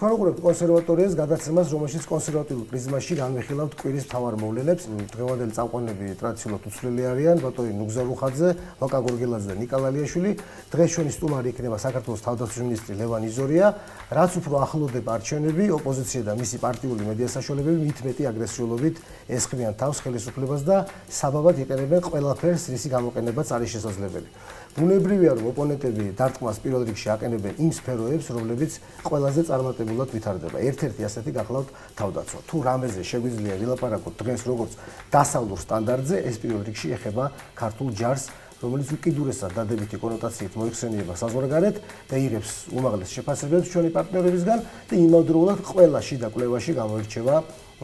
თქვენ უყურებთ კონსერვატორიას გადაცემას, რომელშიც კონსერვატიულ პრიზმაში განვიხილავთ კვირის მთავარ მოვლენებს. დღევანდელი წამყვანები ტრადიციულად უცვლელი არიან, ბატონი ნუგზარუხაძე, ვაკა გორგელაძე და ნიკა ლალიაშვილი. დღეს ჩვენი სტუმარი იქნება საქართველოს თავდაცვის მინისტრი ლევან იზორია. რაც უფრო ახლოვდება არჩევნები, ოპოზიცია და მისი პარტიული მედია საშუალებები მით მეტი აგრესიულობით ესხმიან თავს ხელისუფლებას და საბაბად იყენებენ ყველაფერს, რისი გამოყენებაც არის შესაძლებელი. ბუნებრივია, რომ ოპონენტები დარტყმას პირველ რიგში აყენებენ იმ სფეროებს, რომლებიც ყველაზე წარმატებულად ვითარდება. ერთ-ერთი ასეთი გახლავთ თავდაცვა. თუ რამეზე შეგვიძლია ვილაპარაკოთ დღეს როგორც დასავლურ სტანდარტზე, ეს პირველ რიგში ეხება ქართულ ჯარს, რომელიც უკიდურესად დადებითი კონოტაციით მოიხსენიება საზღვარგარეთ და იღებს უმაღლეს შეფასებებს ჩვენი პარტნიორებისგან და იმავდროულად ყველა შიდა კვლევაში გამოირჩევა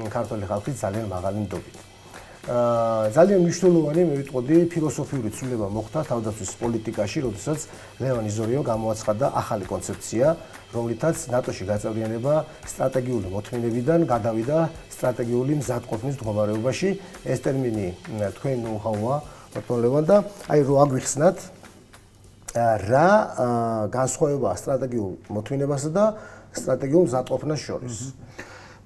ქართული ხალხის ძალიან მაღალი ნდობით. ძალიან მნიშვნელოვანი მე ვიტყოდი ფილოსოფიური ცვლილება მოხდა თავდაცვის პოლიტიკაში, როდესაც ლევან იზორიო გამოაცხადა ახალი კონცეფცია, რომლითაც ნატოში გაწევრიანება სტრატეგიული მოთმინებიდან გადავიდა სტრატეგიული მზადყოფნის მდგომარეობაში. ეს ტერმინი თქვენ ნოუ-ჰაუა ბატონ ლევან და აი რო აგვიხსნათ რა განსხვავებაა სტრატეგიულ მოთმინებასა და სტრატეგიულ მზადყოფნას შორის.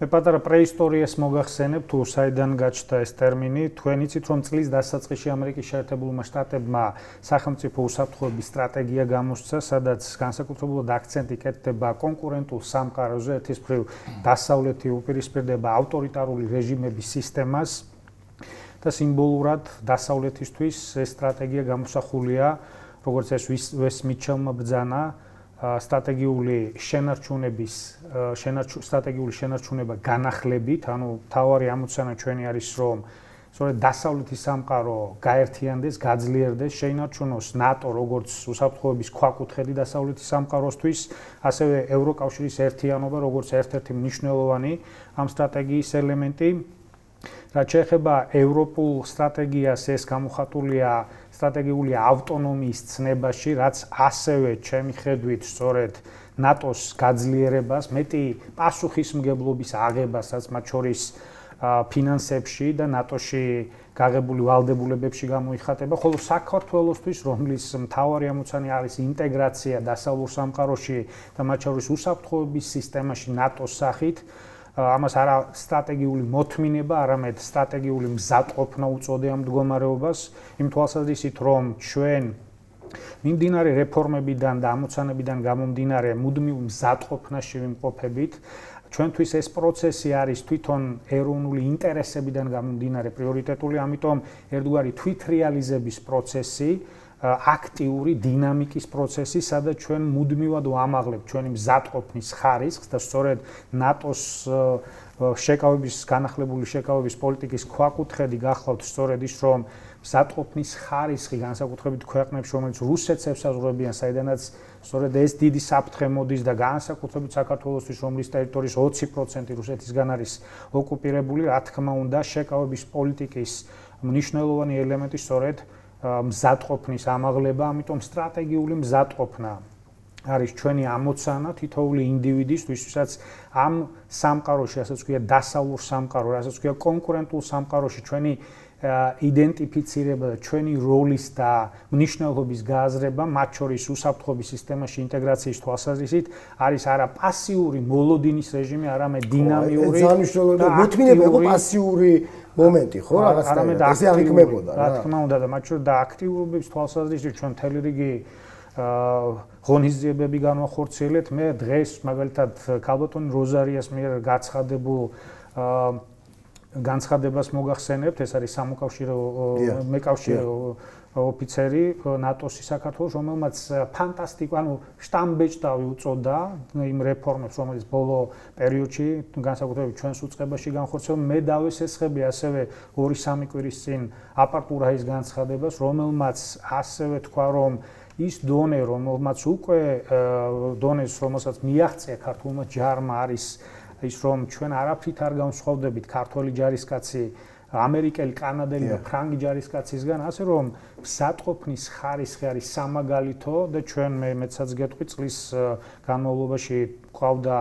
მე პატარა პრეისტორიას მოგახსენებ თუ საიდან გაჩნდა ეს ტერმინი. თქვენ იცით რომ წლის დასაწყისში ამერიკის შეერთებულმა შტატებმა სახელმწიფო უსაფრთხოების სტრატეგია გამოსცა, სადაც განსაკუთრებულად აქცენტი კეთდება კონკურენტულ სამყაროზე, ერთის მხრივ დასავლეთი უპირისპირდება ავტორიტარული რეჟიმების სისტემას და სიმბოლურად დასავლეთისთვის ეს სტრატეგია გამოსახულია, როგორც ეს ვეს მიჩელმა ბრძანა სტრატეგიული შენარჩუნება განახლებით, ანუ თავარი ამოცანა ჩვენი არის რომ სწორედ დასავლეთის სამყარო გაერთიანდეს, გაძლიერდეს, შეინარჩუნოს ნატო როგორც უსაფრთხოების ქვაკუთხედი დასავლეთის სამყაროსთვის, ასევე ევროკავშირის ერთიანობა როგორც ერთ-ერთი მნიშვნელოვანი ამ სტრატეგიის ელემენტი. რაც შეეხება ევროპულ სტრატეგიას, ეს გამოხატულია სტრატეგიული ავტონომიის ცნებაში, რაც ასევე ჩემი ხედვით სწორედ ნატოს გაძლიერებას, მეტი პასუხისმგებლობის აღებასაც, მათ შორის ფინანსებში და ნატოში გაღებული ვალდებულებებში გამოიხატება, ხოლო საქართველოსთვის, რომლის მთავარი ამოცანა არის ინტეგრაცია დასავლურ სამყაროში და მათ შორის უსაფრთხოების სისტემაში ნატოს სახით, ამას არა სტრატეგიული მოთმინება, არამედ სტრატეგიული მზადყოფნა უწოდე ამ მდგომარეობას, იმ თვალსაზრისით, რომ ჩვენ მიმდინარე რეფორმებიდან და ამოცანებიდან გამომდინარე მუდმივ მზადყოფნაში ვიმყოფებით. ჩვენთვის ეს პროცესი არის თვითონ ეროვნული ინტერესებიდან გამომდინარე პრიორიტეტული, ამიტომ ერთგვარი თვითრეალიზების პროცესი, აქტიური დინამიკის პროცესი, სადაც ჩვენ მუდმივად ვამაღლებთ ჩვენი მზადყოფნის ხარისხს და სწორედ ნატოს შეკავების განახლებული შეკავების პოლიტიკის ქვაკუთხედი გახლავთ სწორედ ის, რომ მზადყოფნის ხარისხი განსაკუთრებით ქვეყნებში, რომელიც რუსეთს ევსაზღვრებიან, საიდანაც სწორედ ეს დიდი საფრთხე მოდის და განსაკუთრებით საქართველოსთვის, რომლის ტერიტორიის 20% რუსეთისგან არის ოკუპირებული, რა თქმა უნდა, შეკავების პოლიტიკის მნიშვნელოვანი ელემენტი სწორედ მზადყოფნის ამაღლება, ამიტომ სტრატეგიული მზადყოფნა არის ჩვენი ამოცანა თითოეული ინდივიდის, ვისაც ამ სამყაროში, რასაც ქვია დასავლურ სამყარო, რასაც ქვია კონკურენტულ სამყაროში ჩვენი იდენტიფიცირება და ჩვენი როლის და მნიშვნელობის გააზრება, მათ შორის უსაფრთხოების სისტემაში ინტეგრაციის თვალსაზრისით არის არა პასიური მოლოდინის რეჟიმი, არამედ დინამიური და მოთმინება იყო პასიური მომენტი, ხო, რაღაცნაირად ესე აღიქმებოდა. რა თქმა უნდა და მათ შორის და აქტიურობის თვალსაზრისით ჩვენ მთელი რიგი ღონისძიებები განვახორციელეთ. მე დღეს მაგალითად ქალბატონი როზარიას მიერ გაცხადებულ განცხადებას მოგახსენებთ, ეს არის სამოკავშირო მეკავშირე ოფიცერი ნატოსი საქართველოს, რომელმაც ფანტასტიკო, ანუ შტამბეჭდავი უწოდა იმ რეფორმებს, რომელიც ბოლო პერიოდში განსაკუთრებით ჩვენს უწყებაში განხორციელდა. მე დავესესხები ასევე 2-3 კვირის წინ აპარტურაის განცხადებას, რომელმაც ასევე თქვა, რომ ის დონე, რომელმაც უკვე დონეს, რომელსაც მიაღწია ქართულმა ჯარმა არის ის, რომ ჩვენ არაფრით არ განსხვავდებით ქართველი ჯარისკაცი ამერიკელი, კანადელი და ფრანგი ჯარისკაცისგან, ასე რომ მზადყოფნის ხარისხი არის სამაგალითო და ჩვენ მეცაც გეტყვი წლის განმავლობაში ყავდა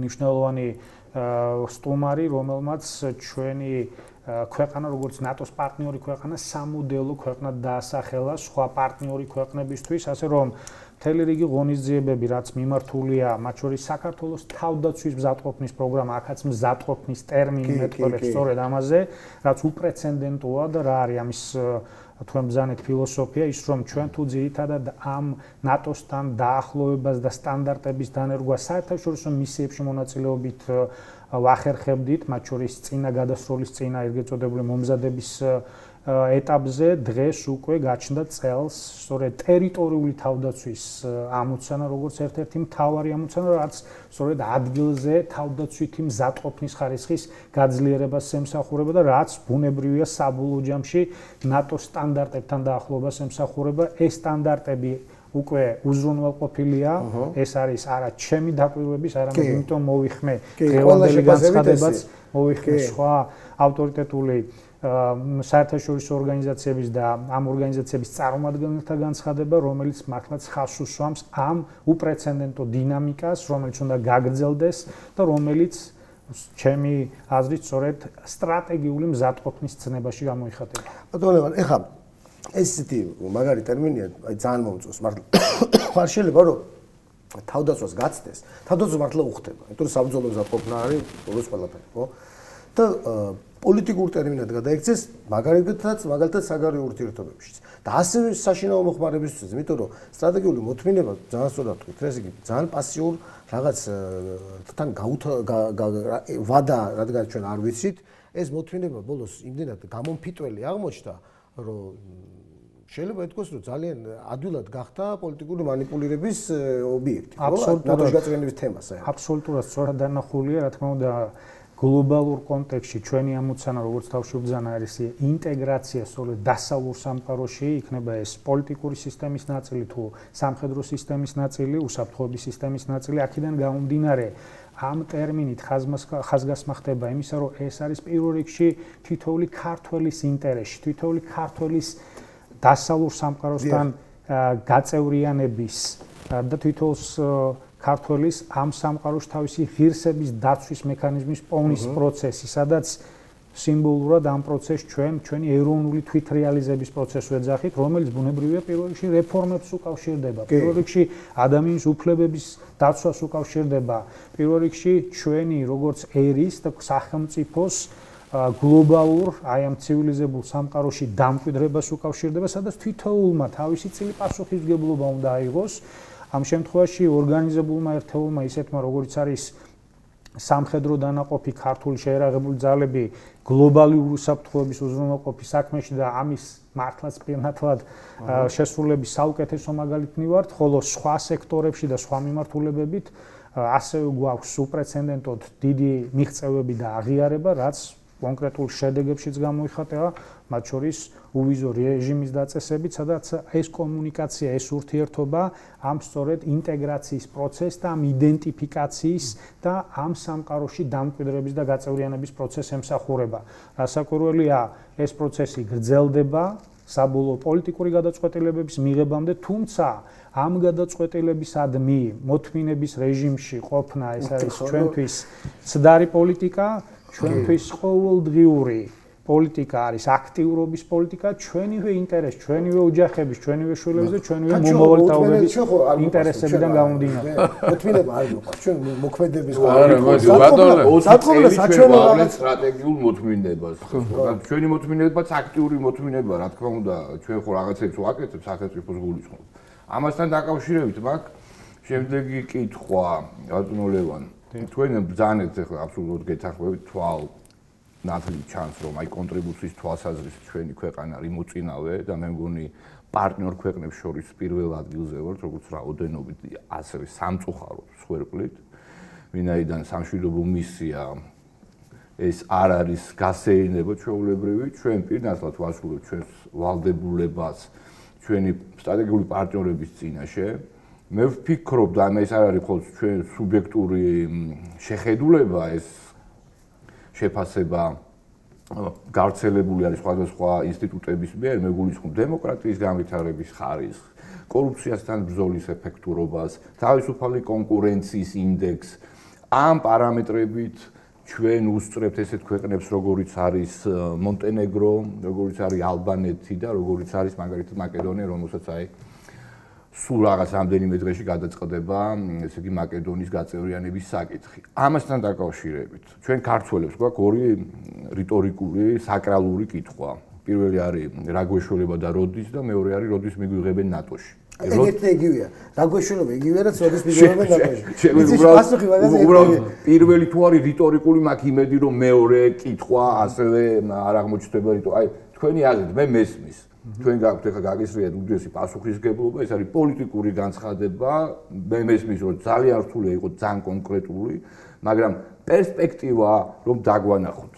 მნიშვნელოვანი სტუმარი, რომელმაც ჩვენი ქვეყანა, როგორც ნატოს პარტნიორი ქვეყანა, სამოდელო ქვეყნად დაასახელა სხვა პარტნიორი ქვეყნებისთვის, ასე რომ მთელი რიგი ღონისძიებები, რაც მიმართულია, მათ შორის საქართველოს თავდაცვის მზადყოფნის პროგრამა, აქაც მზადყოფნის ტერმინი მეტყველებს სწორედ ამაზე, რაც უპრეცედენტოა და რა არის ამის თქვენ ბრძანეთ ფილოსოფია, ის რომ ჩვენ თუ ძირითადად ამ ნატოსთან დაახლოებას და სტანდარტების დანერგვას საერთაშორისო მისიებში მონაწილეობით ვახერხებდით, მათ შორის წინა გადასროლის წინა ეგრეთ წოდებული მომზადების ეტაპზე დღეს უკვე გაჩნდა წელს სწორედ ტერიტორიული თავდაცვის ამოცანა, როგორც ერთ-ერთი მთავარი ამოცანა, რაც სწორედ ადგილზე თავდაცვითი მზადყოფნის ხარისხის გაძლიერებას ემსახურება და რაც ბუნებრივია საბოლოო ჯამში ნატოს სტანდარტებთან დაახლოებას ემსახურება. ეს სტანდარტები უკვე უზრუნველყოფილია, ეს არის არა ჩემი დაკვირვების, არამედ იმიტომ მოვიხმე დღევანდელი განცხადებაც, მოვიხმე სხვა ავტორიტეტული საერთაშორისო ორგანიზაციების და ამ ორგანიზაციების წარმომადგენელთა განცხადება, რომელიც მართლაც ხაზს უსვამს ამ უპრეცედენტო დინამიკას, რომელიც უნდა გაგრძელდეს და რომელიც ჩემი აზრით სწორედ სტრატეგიული მზადყოფნის ცნებაში გამოიხატება. ბატონო ლევან, ეხლა ესეთი მაგარი ტერმინია, აი ძალიან მომწონს მართლა. არ შეიძლება რომ თავდაცვას გაცდეს, თავდაცვა მართლა უხდება, იმიტომ რომ საბრძოლო მზადყოფნა არის բոլოს ყველაფერი, ხო? და პოლიტიკურ ტერმინად გადაიქცეს მაგალითად საგარეო ურთიერთობებშიც. და ასევე საშინაო მოხმარებისთვის, იმიტომ რომ სტრატეგიული მოთმინება ძალიან სწორად თქვით, ეს იგი ძალიან პასიურ რაღაც თან ვადა, რადგან ჩვენ არ ვიცით, ეს მოთმინება ბოლოს იმდენად გამომფიტველი აღმოჩნდა, რომ შეიძლება ითქვას, რომ ძალიან ადვილად გახდა პოლიტიკური მანიპულირების ობიექტი, ხო? ნატოს გაწევრიანების თემა საერთოდ. აბსოლუტურად სწორად დანახულია, რა თქმა უნდა, გლობალურ კონტექსტში ჩვენი ამოცანა, როგორც თავშეუბძანა, არის ინტეგრაცია სწორედ დასავლურ სამყაროში, იქნება ეს პოლიტიკური სისტემის ნაწილი თუ სამხედრო სისტემის ნაწილი, უსაფრთხოების სისტემის ნაწილი, აქედან გამომდინარე ამ ტერმინით ხაზგასმა ხდება იმისა, რომ ეს არის პირველ რიგში თითოეული ქართველის ინტერესში, თითოეული ქართველის დასავლურ სამყაროსთან გაწევრიანების და თითოეულს ქართველის ამ სამყაროში თავისი ღირსების დაცვის მექანიზმის პოვნის პროცესი, სადაც სიმბოლურად ამ პროცესს ჩვენი ეროვნული თვითრეალიზების პროცესს ვეძახით, რომელიც ბუნებრივია პირველ რიგში რეფორმებს უკავშირდება, პირველ რიგში ადამიანის უფლებების დაცვას უკავშირდება, პირველ რიგში ჩვენი როგორც ერის და სახელმწიფოს გლობალურ, აი ამ ცივილიზებულ სამყაროში დამკვიდრებას უკავშირდება, სადაც თითოეულმა თავისი წილი პასუხისმგებლობა უნდა აიღოს. ამ შემთხვევაში ორგანიზებულმა ერთეულმა ისეთმა, როგორც არის სამხედრო დანაყოფი, ქართული შეერაღებული ძალები, გლობალური უსაფრთხოების უზრუნველყოფის საქმეში და ამის მართლაც პირნათლად შესრულების საუკეთესო მაგალითი ვართ, ხოლო სხვა სექტორებში და სხვა მიმართულებებით ასევე გვაქვს უპრეცედენტოდ დიდი მიღწევები და აღიარება, რაც კონკრეტულ შედეგებშიც გამოიხატება, მათ შორის უვიზო რეჟიმის დაწესებით, სადაც ეს კომუნიკაცია, ეს ურთიერთობა ამ სწორედ ინტეგრაციის პროცესს და ამ იდენტიფიკაციის და ამ სამყაროში დამკვიდრების და გაწევრიანების პროცესს ემსახურება. რასაკვირველია, ეს პროცესი გრძელდება საბოლოო პოლიტიკური გადაწყვეტილებების მიღებამდე, თუმცა ამ გადაწყვეტილებისადმი მოთმინების რეჟიმში ყოფნა, ეს არის ჩვენთვის ცდარი პოლიტიკა, ჩვენთვის ყოველდღიური პოლიტიკა არის აქტიურობის პოლიტიკა, ჩვენივე ინტერესს, ჩვენივე ოჯახების, ჩვენივე შვილების და ჩვენივე მომავალთაობების ინტერესებიდან გამომდინარე. მოთმინება არ მოყავს, ჩვენ მოქმედების სტრატეგიულ მოთმინებას. ჩვენი მოთმინებაც აქტიური მოთმინება, რა თქმა უნდა, ჩვენ ხო რაღაცებს ვაკეთებთ სახელმწიფოს გულისხმობ. ამასთან დაკავშირებით მაქვს შემდეგი კითხვა, ბატონო ლევან. თქვენ ბრძანეთ ახლა აბსოლუტურად გეთანხმებით თვალ ნათლი ჩანს რომ აი კონტრიბუციის თვალსაზრისით ჩვენი ქვეყანა არის მოწინავე და მე მგონი პარტნიორ ქვეყნებს შორის პირველ ადგილზე ვართ როგორც რაოდენობით ასევე სამწუხაროდ სვერპლით ვინაიდან სამშვიდობო მისია ეს არ არის გასეირნება ჩვეულებრივი ჩვენ პირნათლად ვასრულებთ ჩვენს ვალდებულებას ჩვენი სტრატეგიული პარტნიორების წინაშე მე ვფიქრობ და ეს არ არის მხოლოდ ჩვენ სუბიექტური შეხედულება ეს შეფასება გავრცელებული არის სხვადასხვა ინსტიტუტების მიერ მე გულისხმობ დემოკრატიის განვითარების ხარისხს კორუფციასთან ბრძოლის ეფექტურობას თავისუფალი კონკურენციის ინდექსს ამ პარამეტრებით ჩვენ უსწრებთ ესეთ ქვეყნებს როგორიც არის მონტენეგრო როგორიც არის ალბანეთი და როგორიც არის მაგალითად მაკედონია რომელსაც აი სულ რაღაც რამდენიმე დღეში გადაწყდება, ესე იგი მაკედონიის გაწევრიანების საკითხი. ამასთან დაკავშირებით ჩვენ ქართველებს გვაქვს ორი რიტორიკული, საკრალური კითხვა. პირველი არის რა გვეშველება და როდის და მეორე არის როდის მიგვიღებენ ნატოში. ეგეთი იგივეა. რა გვეშველება იგივეა, რაც როდის მიგვიღებენ ნატოში. უბრალოდ პირველი თუ არის რიტორიკული, მაქვს იმედი რომ მეორე კითხვა ასევე არ აღმოჩნდება აი თქვენი აზრით მე მესმის. ჩვენ გაქვთ ახლა გაგისრიეთ უდიდესი პასუხისგებლობა, ეს არის პოლიტიკური განცხადება, მე მესმის რომ ძალიან რთულია იყოს ძალიან კონკრეტული, მაგრამ პერსპექტივა რომ დაგვანახოთ.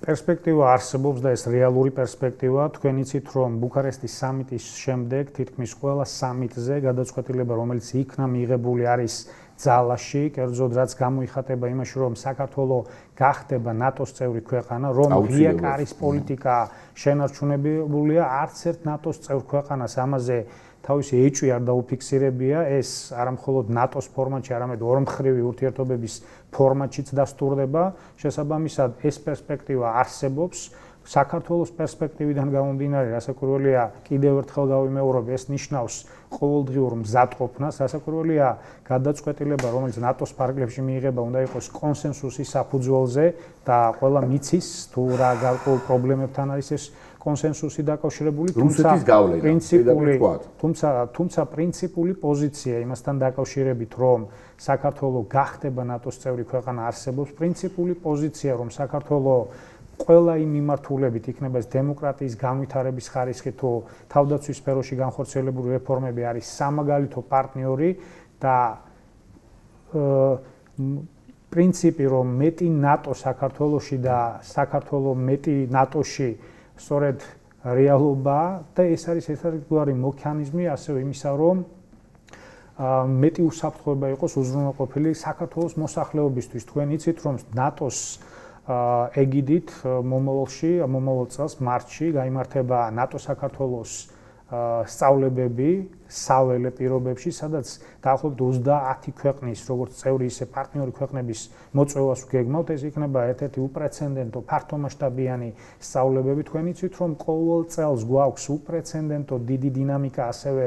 პერსპექტივა არსებობს და ეს რეალური პერსპექტივაა. თქვენ იცით რომ ბუქარესტის სამიტის შემდეგ თითქმის ყველა სამიტზე გადაწყვეტილება რომელიც იქნა მიღებული არის ძალაში, კერძოდ რაც გამოიხატება იმაში რომ საქართველოს გახდება ნატოს წევრი ქვეყანა, რომ რიაკარის პოლიტიკა შენარჩუნებულია, არც ერთ ნატოს წევრ ქვეყანას ამაზე თავისი ეჭვი არ დაუფიქსირებია, ეს არა მხოლოდ ნატოს ფორმატში, არამედ ორმხრივი ურთიერთობების ფორმატშიც დასტურდება. შესაბამისად, ეს პერსპექტივა არსებობს. საქართველოს პერსპექტივიდან გამომდინარე, რასაკვირველია, კიდევ ერთხელ გავიმეორებ, ეს ნიშნავს ყოველდღიურ მზადყოფნას, რასაკვირველია, გადაწყვეტილება, რომელიც ნატოს ფარგლებში მიიღება, უნდა იყოს კონსენსუსის საფუძველზე და ყველა მიცის თუ რა გარკვეულ პრობლემებთან არის ეს კონსენსუსი დაკავშირებული, თუმცა პრინციპული პოზიცია იმასთან დაკავშირებით, რომ საქართველოს გახდება ნატოს წევრი ქვეყანა არსებობს, პრინციპული პოზიცია, რომ საქართველოს ყველა იმ მიმართულებით იქნება ეს დემოკრატიის განვითარების ხარისხი თუ თავდაცვის სფეროში განხორციელებული რეფორმები არის სამაგალითო პარტნიორი და პრინციპი რომ მეტი ნატო საქართველოში და საქართველოს მეტი ნატოში სწორედ რეალობაა და ეს არის ერთგვარი მექანიზმი ასევე იმისა რომ მეტი უსაფრთხოება იყოს უზრუნველყოფილი საქართველოს მოსახლეობისთვის. თქვენ იცით რომ ნატოს ეგიდით მომავალ წელს მარტში გაიმართება ნატო საქართველოს სწავლებები საველე პირობებში, სადაც დაახლოებით 30 ქვეყნის, როგორც წევრი, ისე პარტნიორი ქვეყნების მოწვევას ვგეგმავთ. ეს იქნება ერთ-ერთი უპრეცედენტო ფართომასშტაბიანი სწავლებები. თქვენ იცით, რომ ყოველ წელს გვაქვს უპრეცედენტო დიდი დინამიკა ასევე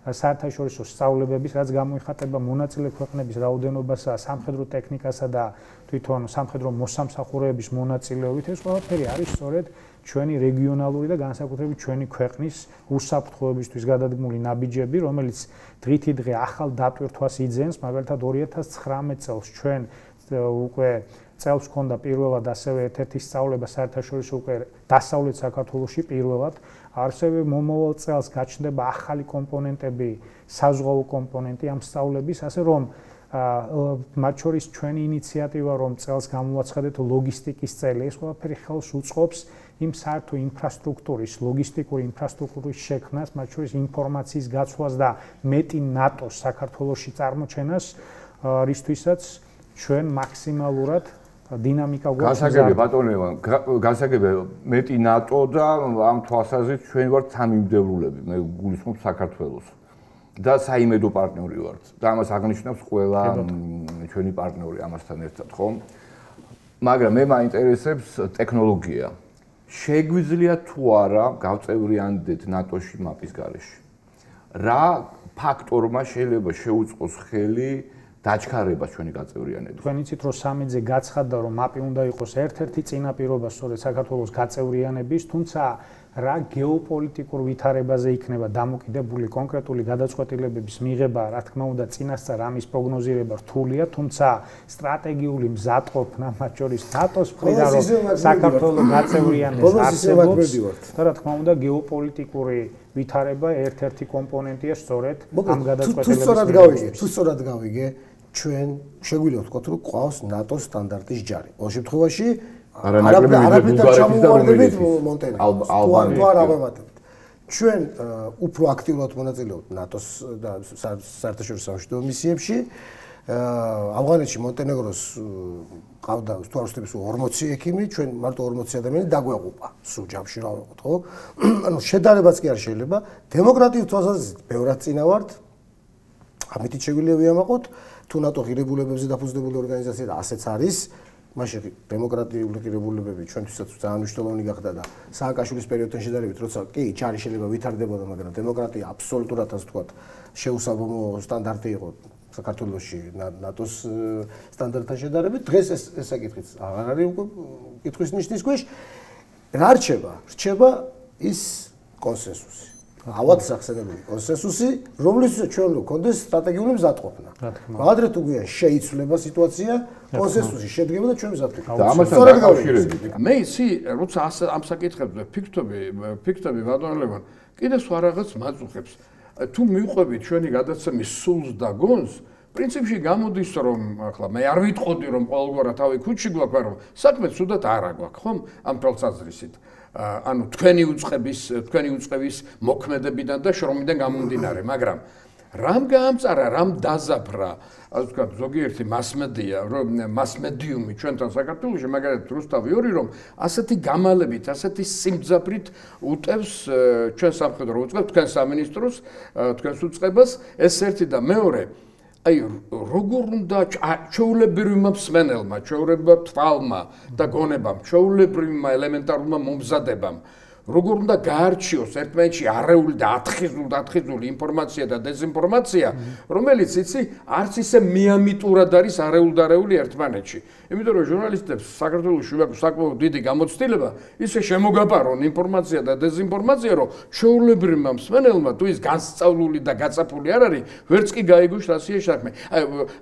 საერთაშორისო სწავლებების, რაც გამოიხატება მონაწილე ქვეყნების რაოდენობასა, სამხედრო ტექნიკასა და თვითონ სამხედრო მოსამსახურეების მონაწილეობით. ეს ყველაფერი არის სწორედ ჩვენი რეგიონალური და განსაკუთრებით ჩვენი ქვეყნის უსაფრთხოებისთვის გადადგმული ნაბიჯები, რომელიც დღითი დღე ახალ დატვირთვას იძენს. მაგალითად 2019 წელს ჩვენ უკვე წელს ჰქონდა პირველად ასევე ერთ-ერთი სწავლება საერთაშორისო უკვე დასავლეთ საქართველოში პირველად. ასევე მომავალ წელს გაჩნდება ახალი კომპონენტები, საზღვაო კომპონენტი ამ სწავლების, ასე რომ მათ შორის ჩვენი ინიციატივა რომ წელს გამოვაცხადეთ ლოგისტიკის წელი, ეს ყველაფერი ხელს უწყობს იმ საერთო ინფრასტრუქტურის, ლოგისტიკური ინფრასტრუქტურის შექმნას, მათ შორის ინფორმაციის გაცვლას და მეტი ნატოს საქართველოში წარმოჩენას, რისთვისაც ჩვენ მაქსიმალურად დინამიკა გვაქვს. გასაგებია ბატონო ლევან, გასაგებია მეტი ნატო და ამ თვალსაზრისით ჩვენ ვართ სამიმდევრულები, მე გულისხმობ საქართველოს. და საიმედო პარტნიორი ვართ. და ამას აღნიშნავს ყველა ჩვენი პარტნიორი ამასთან ერთად, ხო? მაგრამ მე მაინტერესებს ტექნოლოგია. შეგვიძლია თუ არა გავწევრიანდეთ ნატოში მაპის გარეშე? რა ფაქტორმა შეიძლება შეუწყოს ხელი დაჩქარებას ჩვენი გაწევრიანება? თქვენ იცით რომ სამიტზე გაცხადდა რომ მაპი უნდა იყოს ერთ-ერთი წინაპირობა სწორედ საქართველოს გაწევრიანების, თუმცა რა გეოპოლიტიკურ ვითარებაზე იქნება დამოკიდებული კონკრეტული გადაწყვეტილებების მიღება, რა თქმა უნდა, წინასწარ ამის პროგნოზირება რთულია, თუმცა სტრატეგიული მზადყოფნა, მათ შორის ნატოს მხრიდან რომ საქართველოს გაწევრიანებას არსებობს და რა თქმა უნდა, გეოპოლიტიკური ვითარება ერთ-ერთი კომპონენტია სწორედ ამ გადაწყვეტილებების. თუ სწორად გავიგე, ჩვენ შეგვიძლია ვთქვათ, რომ ყავს ნატოს სტანდარტის ჯარი. ყოველ შემთხვევაში არაფერთან ჩამოვარდებით მონტენეგროს. ჩვენ უფრო აქტიურად მონაწილეობთ ნატოს და საერთაშორისო სამშვიდობო მისიებში. ავღანეთში მონტენეგროს ყავდა თუ არ ვსწრებს 40 ექიმი, ჩვენ მარტო 40 ადამიანი დაგვეყუპა სულ ჯამში რა ვიყოთ, ხო? ანუ შედარებაც კი არ შეიძლება. დემოკრატიის თვალსაზრისით ბევრად წინა ვართ. ამით შეგვიძლია ვიამაყოთ, თუ ნატო ღირებულებებზე დაფუძნებული ორგანიზაცია და ასეც არის. მაშინ დემოკრატიული ღირებულებები ჩვენთვისაც ძალიან მნიშვნელოვანი გახდა და სააკაშვილის პერიოდთან შედარებით, როცა კი ჩარი შეიძლება ვითარდებოდა, მაგრამ დემოკრატია აბსოლუტურად ასე ვთქვათ, შეუსაბამო სტანდარტი იყო საქართველოში ნატოს სტანდარტთან შედარებით. დღეს ეს საკითხიც აღარ არის უკვე კითხვის ნიშნის ქვეშ. რა რჩება ის კონსენსუსი. ავად სახსენებული კონსენსუსი, რომლისთვისაც ჩვენ უნდა გქონდეს სტრატეგიული მზადყოფნა. ადრე თუ გვიან შეიცვლება სიტუაცია, კონსენსუსი შედგება და ჩვენ მზადდება. და ამასთან დაკავშირებით. მე ისი, როცა ამ საკითხებზე ფიქრობ ვადონლებან, კიდევ სხვა რაღაც მაწუხებს. თუ მივყვებით ჩვენი გადაცემის სულს და გონს, პრინციპში გამოდის რომ ახლა მე არ ვიტყოდი რომ ყოველგვარად თავი ქუჩში გვაქვს, რომ საქმე ცუდად არ აგვაქვს, ხომ? ამ თვალსაზრისით. ანუ თქვენი უწყების მოქმედებიდან და შრომიდან გამომდინარე, მაგრამ რამ გაამწარა, რამ დაზაფრა, ასე ვთქვათ, ზოგიერთი მასმედიუმი ჩვენთან საქართველოში, მაგალითად რუსთავი 2, რომ ასეთი გამალებით, ასეთი სიმძაფრით უტევს ჩვენ სამხედრო უწყებს, თქვენ სამინისტროს, თქვენს უწყებას, ეს ერთი და მეორე აი როგორ უნდა ჩვეულებრივმა მსმენელმა, ჩვეულებრივ თვალმა და გონებამ, ჩვეულებრივმა ელემენტარულმა მომზადებამ როგორ უნდა გაარჩიოს ერთმანეთში არეული და ათხიზული ინფორმაცია და დეზინფორმაცია, რომელიც იცი არც ისე მიამიტურად არის არეული ერთმანეთში. იმიტომ რომ ჟურნალისტებს საქართველოში აქვს საკმაოდ დიდი გამოცდილება ისე შემოგაპარონ ინფორმაცია და დეზინფორმაცია, რომ ჩვეულებრივმა მსმენელმა თუ ის განსწავლული და გაწაფული არ არის, ვერც კი გაიგოს რასია საქმე.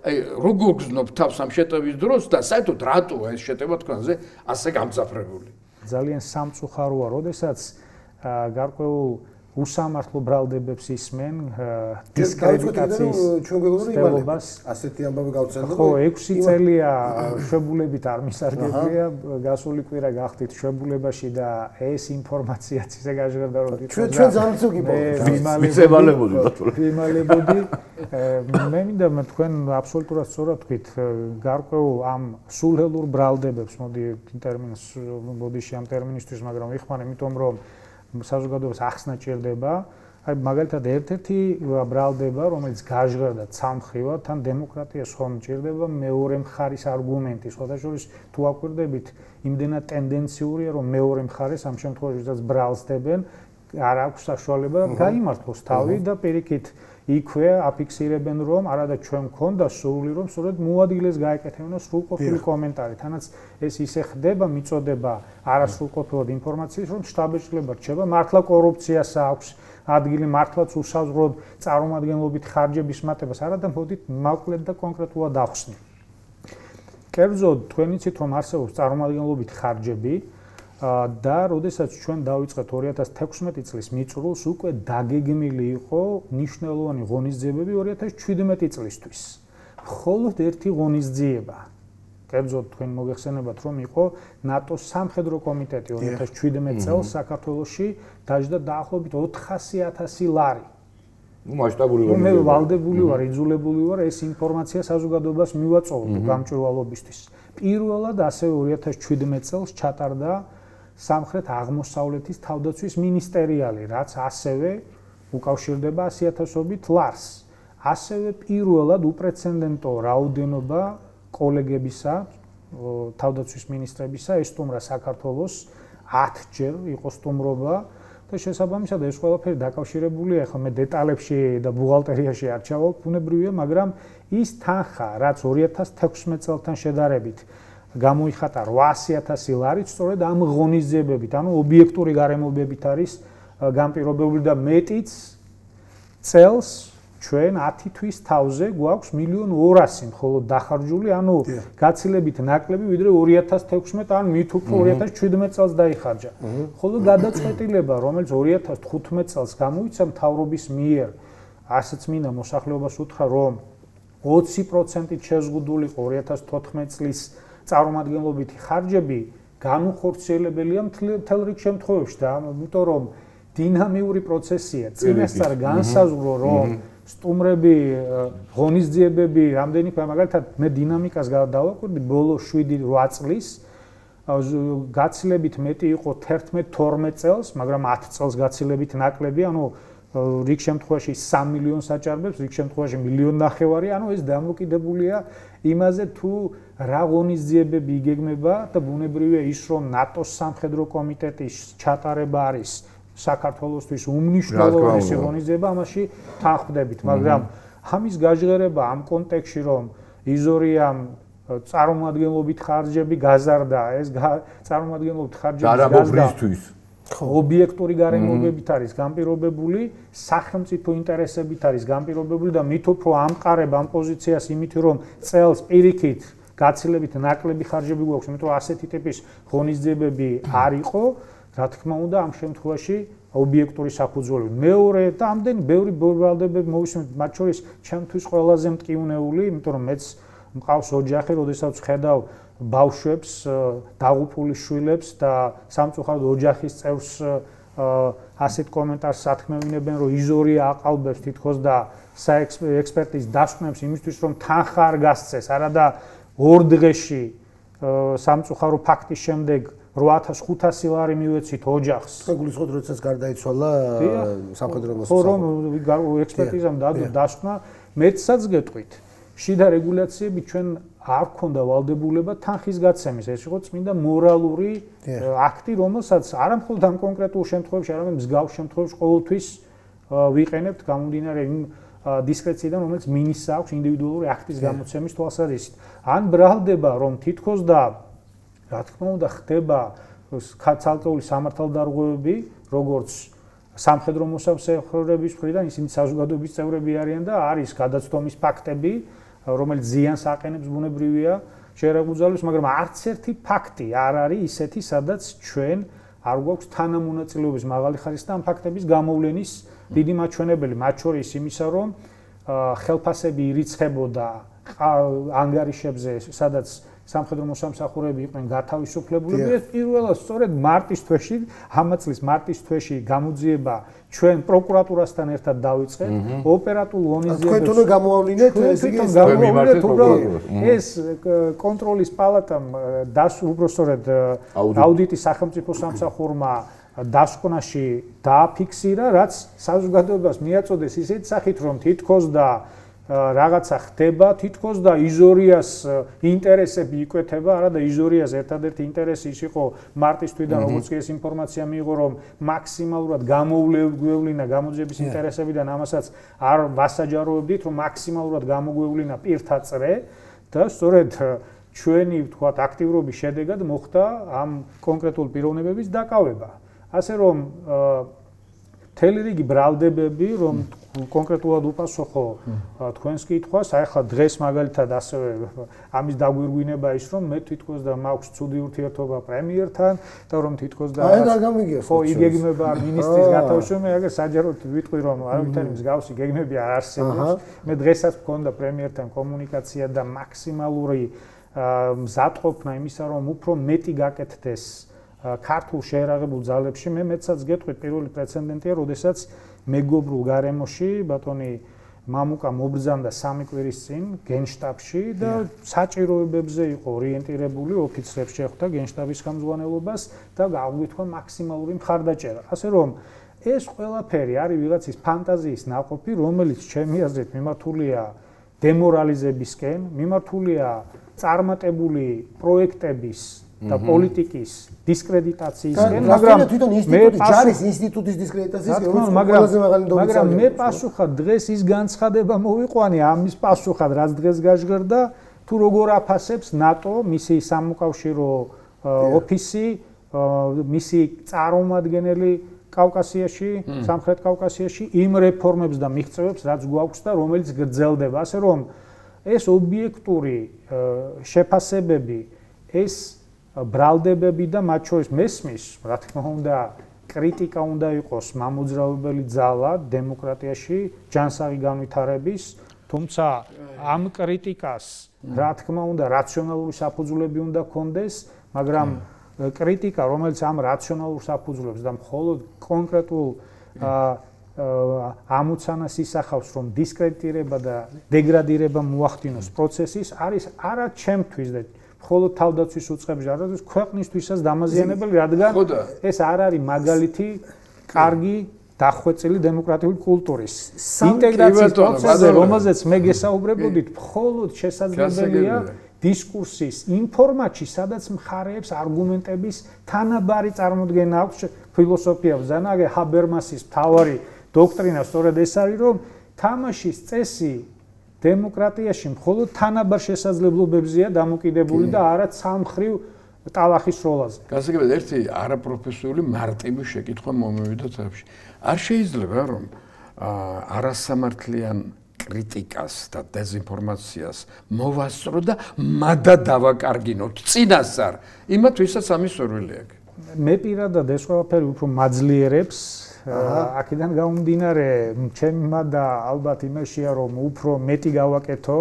აი როგორ გზნობ თავს ამ შეტევის დროს და საერთოდ რატოა ეს შეტევა თქვენზე ასე გამძაფრებული? ძალიან სამწუხაროა, როდესაც გარკვეულ უსამართლო ბრალდებებს ისმენ დისკრედიტაციის სტელობას. ასეთი ამბავი გავცელდა. ხო, 6 წელია შვებულებით არ მისარგებლია, გასული კვირა გახდით შვებულებაში და ეს ინფორმაციაც ისე გაჟღერდა, რომ ჩვენ ძალიან ცუგი ვიმალებოდი. მე მინდა თქვენ აბსოლუტურად სწორად თქვით, გარკვეულ ამ სულელურ ბრალდებებს, მოდი ამ ტერმინისთვის, მაგრამ ვიხმარ, იმიტომ რომ საზოგადოებას ახსნა ჭირდება. აი მაგალითად ერთ-ერთი ბრალდება, რომელიც გაჟღერდა ცალმხრივად, თან დემოკრატიას ხომ ჭირდება მეორე მხარის არგუმენტი. სხვადასხვა თუ აკვირდებით, იმდენად ტენდენციურია, რომ მეორე მხარეს ამ შემთხვევაში ვისაც ბრალსდებენ, არ აქვს საშუალება გაიმართოს თავი და პირიქით იქვე აფიქსირებენ, რომ არადა ჩვენ მქონდა სურვილი, რომ სწორედ მოადგილეს გაეკეთებინა სრულყოფილი კომენტარი. თანაც ეს ისე ხდება, მიწოდება არასრულყოფილად ინფორმაციის, რომ შტაბ-ეჭვლება რჩება, მართლა კორუფციას აქვს ადგილი, მართლაც უსაზღვროდ წარმომადგენლობით ხარჯების მატებას, არადა მოდით მოკლედ და კონკრეტულად ახსნით. კერძოდ, თქვენ იცით, რომ არსებობს წარმომადგენლობით ხარჯები და როდესაც ჩვენ დავიწყეთ 2016 წლის მიწურულს, უკვე დაგეგმილი იყო ნიშნულოვანი ღონისძიებები 2017 წლისთვის. მხოლოდ ერთი ღონისძიება. კერძოდ თქვენ მოგეხსენებათ, რომ იყო ნატოს სამხედრო კომიტეტი 2017 წელს საქართველოში დაждდა დაახლოებით 400.000 ლარი. მასშტაბური მე ვალდებული ვარ, იძულებული ვარ ეს ინფორმაცია საზოგადოებას მივაწოვო გამჭვირვალობისთვის. პირველად ასევე 2017 წელს ჩატარდა სამხრეთ აღმოსავლეთის თავდაცვის მინისტერიალი, რაც ასევე უკავშირდება 100.000-ობით ლარს. ასევე პირველად უპრეცედენტო რაოდენობა კოლეგებისა, თავდაცვის მინისტრებისა ესტუმრა საქართველოს 10-ჯერ იყო სტუმრობა და შესაბამისად ეს ყველაფერი დაკავშირებულია, ახლა მე დეტალებში და ბუღალტერიაში არ ჩავალ, ბუნებრივია, მაგრამ ის თანხა, რაც 2016 წელთან შედარებით გამოიხატა 800.000 ლარით, სწორედ ამ ღონისძიებებით, ანუ ობიექტური გარემოებებით არის განპირობებული და მეტიც წელს ჩვენ 10 თვის თავზე გვაქვს 1.200.000 მხოლოდ დახარჯული, ანუ გაცილებით ნაკლები ვიდრე 2016 ან მით უფრო 2017 წელს დაიხარჯა. ხოლო გადაწყვეტილება, რომელიც 2015 წელს გამოიცა მთავრობის მიერ, ასეც მინდა მოსახლეობას უთხრა, რომ 20%-ით შეზღუდულიყო 2014 წლის წარმომადგენლობითი ხარჯები, განუხორციელებელია მთელ რიგ შემთხვევებში და იმიტომ რომ დინამიური პროცესია, წინასწარ განსაზღვრო, რომ სტუმრები, ღონისძიებები, რამდენი ხა მაგალითად მე დინამიკას დავაკვირდი ბოლო 7-8 წლის, გაცილებით მეტი იყო 11-12 წელს, მაგრამ 10 წელს გაცილებით ნაკლები, ანუ რიგ შემთხვევაში 3 მილიონს აჭარბებს, რიგ შემთხვევაში 1,5 მილიონი, ანუ ეს დამოკიდებულია იმაზე თუ რა ღონისძიებები იგეგმება და ბუნებრივია ის რომ ნატოს სამხედრო კომიტეტის ჩატარება არის საქართველოსთვის უმნიშვნელოვანესი ღონისძიება, ამაში თანხმდებით, მაგრამ ამის გაჟღერება ამ კონტექსტში რომ იზორიამ წარმომადგენლობით ხარჯები გაზარდა, ეს წარმომადგენლობით ხარჯების გაზრდა ობიექტური გარემოებებით არის განპირობებული, სახელმწიფო ინტერესებით არის განპირობებული და მით უფრო ამყარებ ამ პოზიციას იმით რომ წელს პირიქით გაცილებით ნაკლები ხარჯები გვაქვს, იმიტომ რომ ასეთი ტიპის ღონისძიებები არ იყო, რა თქმა უნდა ამ შემთხვევაში ობიექტური საფუძველი. მეორე და ამდენი ბევრი ბრალდებები მოვისმენთ, მათ შორის ჩემთვის ყველაზე მტკივნეული, იმიტომ რომ მეც მყავს ოჯახი, როდესაც ხედავ ბავშვებს, დაღუპული შვილებს და სამწუხაროდ ოჯახის წევრს ასეთ კომენტარს სათქმევინებენ, რომ იზორია აყალბებს თითქოს და საექსპერტის დასკვნებს იმისთვის, რომ თანხა არ გასცეს, არადა 2 დღეში სამწუხარო ფაქტის შემდეგ 8500 ლარი მივეცით ოჯახს. გულისხმობთ, როდესაც გარდაიცვალა სამხედრო მოსახლე. ხო, რომ ექსპერტიზამ დადო დასკვნა, მეცაც გეტყვით. შიდა რეგულაციები ჩვენ არ ქონდა ვალდებულება თანხის გაცემის. ეს იყო წმინდა მორალური აქტი, რომელსაც არა მხოლოდ ამ კონკრეტულ შემთხვევებში, არამედ მსგავს შემთხვევებში ყოველთვის ვიყენებთ გამომდინარე იმ დისკრეციიდან, რომელიც მინისტრს აქვს ინდივიდუალური აქტის გამოცემის თვალსაზრისით. ან ბრალდება, რომ თითქოს და რა თქმა უნდა ხდება ცალკეული სამართალდარღვევები, როგორც სამხედრო მოსამსახურეების მხრიდან, ისინი საზოგადოების წევრები არიან და არის გადაცდომის ფაქტები, რომელიც ზიანს აყენებს ბუნებრივია შეერაგუძალოს, მაგრამ არც ერთი ფაქტი არ არის ისეთი, სადაც ჩვენ არ გვაქვს თანამონაწილეობის მაღალი ხარისხი და ამ ფაქტების გამოვლენის დიდი მაჩვენებელი, მათ შორის იმისა, რომ ხელფასები ირიცხებოდა ანგარიშებზე, სადაც სამხედრო მოსამსახურეები იყვნენ გათავისუფლებული. ეს პირველად სწორედ მარტის თვეში, ამ წლის მარტის თვეში გამოძიება ჩვენ პროკურატურასთან ერთად დავიწყეთ. ოპერატულ ღონისძიებებს თქვენ თუნდაც გამოავლინეთ, ეს კონტროლის პალატამ უბრალოდ აუდიტის სახელმწიფო სამსახურმა დასკვნაში დააფიქსირა, რაც საზოგადოებას მიაწოდეს ისეთ სახით, რომ თითქოს და რაღაცა ხდება, თითქოს და იზორიას ინტერესები იკვეთება, არა და იზორიას ერთადერთი ინტერესი ის იყო მარტის თვიდან, როგორც კი ეს ინფორმაცია მიიღო, რომ მაქსიმალურად გამოგვევლინა გამოძიების ინტერესებიდან, ამასაც არ ვასაჯაროებდით, რომ მაქსიმალურად გამოგვევლინა პირთა წრე და სწორედ ჩვენი ვთქვათ აქტიურობის შედეგად მოხდა ამ კონკრეტულ პიროვნებების დაკავება. ასე რომ მთელი რიგი ბრალდებები, რომ კონკრეტულად უპასუხო თქვენს კითხვას, აი ახლა დღეს მაგალითად ასევე ამის დაგვირგვინება ის, რომ მე თვითონ და მაქვს ცუდი ურთიერთობა პრემიერთან და რომ თვითონ და ხო იგეგმება მინისტრის გათავისუფლება, აგერ საჯაროდ ვიტყვი რომ არავითარი მსგავსი გეგმები არ არსებობს. მე დღესაც მქონდა პრემიერთან კომუნიკაცია და მაქსიმალური მზადყოფნა იმისა, რომ უფრო მეტი გაკეთდეს ქართულ შეერაღებულ ძალებში. მე მეცაც გეტყვით, პირველი პრეცედენტია, როდესაც მეგობრულ გარემოში ბატონი მამუკა მობრძანდა 3 კვირის წინ გენშტაბში და საჭიროებებზე იყო ორიენტირებული, ოფიცრებს შეხვდა გენშტაბის ხელმძღვანელობას და გაუგვითხრა მაქსიმალური მხარდაჭერა. ასე რომ ეს ყველაფერი არის ვიღაცის ფანტაზიის ნაყოფი, რომელიც ჩემი აზრით მიმართულია დემორალიზებისკენ, მიმართულია წარმატებული პროექტების და პოლიტიკის დისკრედიტაციისკენ, მაგრამ თვითონ ინსტიტუტის ჯარის ინსტიტუტის დისკრედიტაციისკენ, მაგრამ მე პასუხად დღეს ის განცხადება მოვიყვანი ამის პასუხად, რაც დღეს გაჟღერდა, თუ როგორ აფასებს ნატო, მისი სამოკავშირო ოფისი, მისი წარმომადგენელი კავკასიაში, სამხრეთ კავკასიაში იმ რეფორმებს და მიღწევებს, რაც გვაქვს და რომელიც გრძელდება. ასე რომ ეს ობიექტური შეფასებები, ეს ბრალდებები და მათ შორის მესმის, რა თქმა უნდა, კრიტიკა უნდა იყოს მამოძრავებელი ძალა დემოკრატიაში ჯანსაღი განვითარების, თუმცა ამ კრიტიკას, რა თქმა უნდა, რაციონალური საფუძვლები უნდა ჰქონდეს, მაგრამ კრიტიკა, რომელიც ამ რაციონალურ საფუძვლებს და მხოლოდ კონკრეტულ ამოცანას ისახავს, რომ დისკრედიტირება და დეგრადირება მოახდინოს პროცესის, არის არა ჩემთვის და მხოლოდ თავდაცვის უწყებაში, არამედ ქვეყნისთვისაც დამაზიანებელი, რადგან ეს არ არის მაგალითი კარგი დახვეწილი დემოკრატიული კულტურის ინტეგრაციის პროცესზე, რომელზეც მე გესაუბრებოდით, მხოლოდ შესაძლებელია დისკურსის იმ ფორმატში, სადაც მხარეებს არგუმენტების თანაბარი წარმოდგენა აქვს ფილოსოფია ბზანაგე ჰაბერმასის მთავარი დოქტრინა სწორედ ეს არის, რომ თამაშის წესი დემოკრატიაში მხოლოდ თანაბარ შესაძლებლობებზეა დამოკიდებული და არა ცალმხრივ ტალახის როლაზე. გასაგებად ერთი არაპროფესიული მარტივი შეკითხვა მომევიდა თავში. არ შეიძლება რომ არასამართლიან კრიტიკას და დეზინფორმაციას მოვასწრო და მადა დავაკარგინოთ წინასწარ იმათ ვისაც ამის სურვილი აქვს. მე პირადად ეს ყველაფერი უფრო მაძლიერებს აქედან გამომდინარე ჩემი მადა ალბათ იმაშია რომ უფრო მეტი გავაკეთო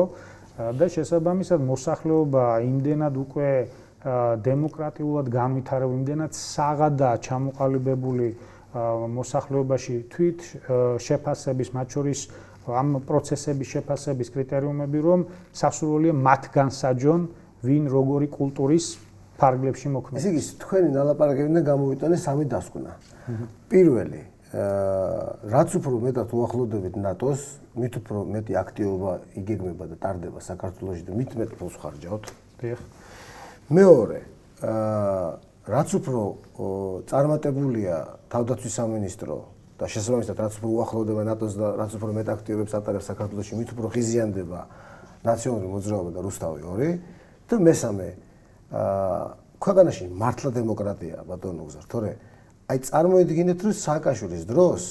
და შესაბამისად მოსახლეობა იმდენად უკვე დემოკრატიულად განვითარებული, იმდენად საღადაა ჩამოყალიბებული მოსახლეობაში თვით შეფასების, მათ შორის ამ პროცესების შეფასების კრიტერიუმები, რომ სასურველია მათ განსაჯონ, ვინ როგორი კულტურის ფარგლებში მოქმედებს. ესე იგი, თქვენი ნალაპარაკებიდან გამოვიტანე სამი დასკვნა. პირველი, რაც უფრო მეტად უახლოვდებით ნატოს, მით უფრო მეტი აქტივობა იგეგმება და ტარდება საქართველოში და მით მეტ ფულს ხარჯავთ. დიახ. მეორე, რაც უფრო წარმატებულია თავდაცვის სამინისტრო და შესაბამისად რაც უფრო უახლოვდება ნატოს და რაც უფრო მეტ აქტივობებს ატარებს საქართველოში, მით უფრო ღიზიანდება ნაციონალური მოძრაობა და რუსთავი 2 და მესამე, ქვეყანაში მართლა დემოკრატია ბატონო გზა, თორე აი წარმოიდგინეთ რომ სააკაშვილის დროს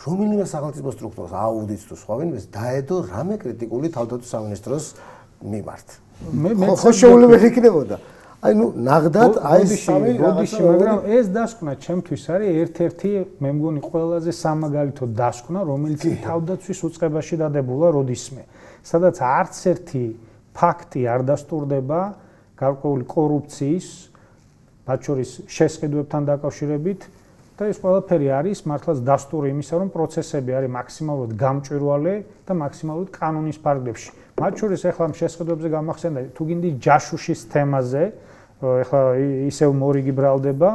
რომელიმე სახელმწიფო სტრუქტურას აუდიტს თუ სხვა ვინმეს დაედო რამე კრიტიკული თავდაცვის სამინისტროს მიმართ. ხო შეუძლებელი იქნებოდა. აი ნუ ნაღდად აი სამი როდიში, მაგრამ ეს დასკვნა ჩემთვის არის ერთ-ერთი მე მგონი ყველაზე სამაგალითო დასკვნა, რომელიც თავდაცვის უწყებაში დადებულა როდისმე, სადაც არც ერთი ფაქტი არ დასტურდება გარკვეული კორუფციის, მათ შორის შესყიდვებთან დაკავშირებით და ეს ყველაფერი არის მართლაც დასტური იმისა, რომ პროცესები არის მაქსიმალურად გამჭვირვალე და მაქსიმალურად კანონის ფარგლებში. მათ შორის ახლა ამ შესყიდვებზე გამახსენდა თუ გინდი ჯაშუშის თემაზე, ახლა ისევ მორიგი ბრალდება,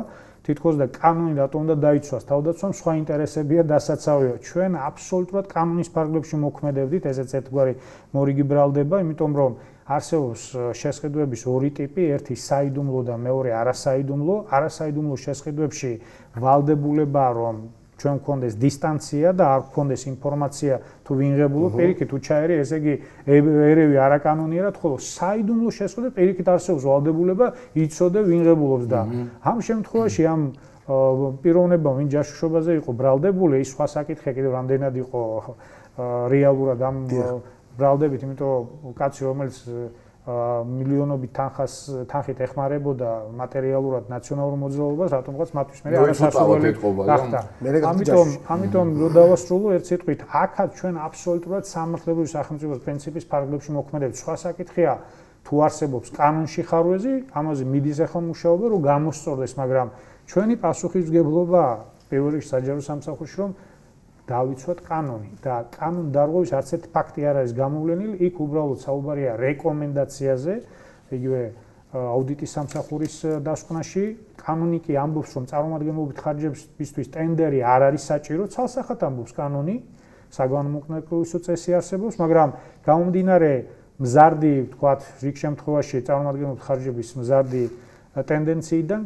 თითქოს და კანონი რატომ უნდა დაიცვას, თავდაცვამ სხვა ინტერესებია დასაცავია. ჩვენ აბსოლუტურად კანონის ფარგლებში მოქმედებდით, ესეც ერთგვარი მორიგი ბრალდება, იმიტომ რომ არსებობს შესყიდვების ორი ტიპი, ერთი საიდუმლო და მეორე არასაიდუმლო. არასაიდუმლო შესყიდვებში ვალდებულება რომ ჩვენ გვქონდეს დისტანცია და არ გვქონდეს ინფორმაცია თუ ვინღებულო პირიქით თუ ჩაერი, ესე იგი ერევი არაკანონიერად, ხოლო საიდუმლო შესყიდვებში პირიქით არსებობს ვალდებულება იცოდე ვინღებულობს და ამ შემთხვევაში ამ პიროვნებამ ვინ ჯაშუშობაზე იყო ბრალდებული, ის სხვა საკითხია კიდევ რამდენად იყო რეალურად ამ ბრალდებით, იმიტომ რომ კაცი რომელიც მილიონობით თანხით ეხმარებოდა მატერიალურად ნაციონალურ მოძრაობას, რატომღაც მათთვის მე არასასურველი გახდა. ამიტომ რო დავასრულო ერთ სიტყვით, აქაც ჩვენ აბსოლუტურად სამართლებრივი სახელმწიფოს პრინციპის ფარგლებში მოქმედებით. სხვა საკითხია თუ არსებობს კანონში ხარვეზი, ამაზე მიდის ახლა მუშაობა, რომ გამოსწორდეს, მაგრამ ჩვენი პასუხისმგებლობა პირველ რიგში საჯარო სამსახურში რომ დავიცვათ კანონი და კანონ დარღვევის არც ერთი ფაქტი არ არის გამოვლენილი, იქ უბრალოდ საუბარია რეკომენდაციაზე, იგივე აუდიტის სამსახურის დასკვნაში, კანონი კი ამბობს, რომ წარმომადგენლობით ხარჯებისთვის ტენდერი არ არის საჭირო, ცალსახად ამბობს კანონი, საგანმანათლებლო წესი არსებობს, მაგრამ გამომდინარე მზარდი, ვთქვათ, რიგ შემთხვევაში წარმომადგენლობით ხარჯების მზარდი ტენდენციიდან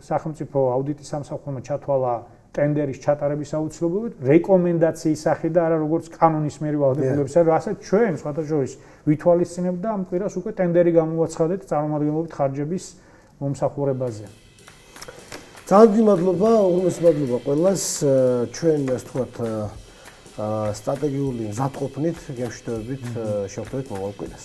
სახელმწიფო აუდიტის სამსახურმა ჩათვალა ტენდერის ჩატარების აუცილებლობით რეკომენდაციის სახით და არა როგორც კანონის მიერ ვალდებულების, რასაც ჩვენ სხვათა შორის ვითვალისწინებთ და ამ კვირას უკვე ტენდერი გამოვაცხადეთ წარმომადგენლობით ხარჯების მომსახურებაზე. ძალიან მადლობა, უღრმესი მადლობა ყველას. ჩვენ ასე ვთქვათ სტრატეგიული მზადყოფნით გემშვიდობებით შევხვდებით მომავალ კვირას.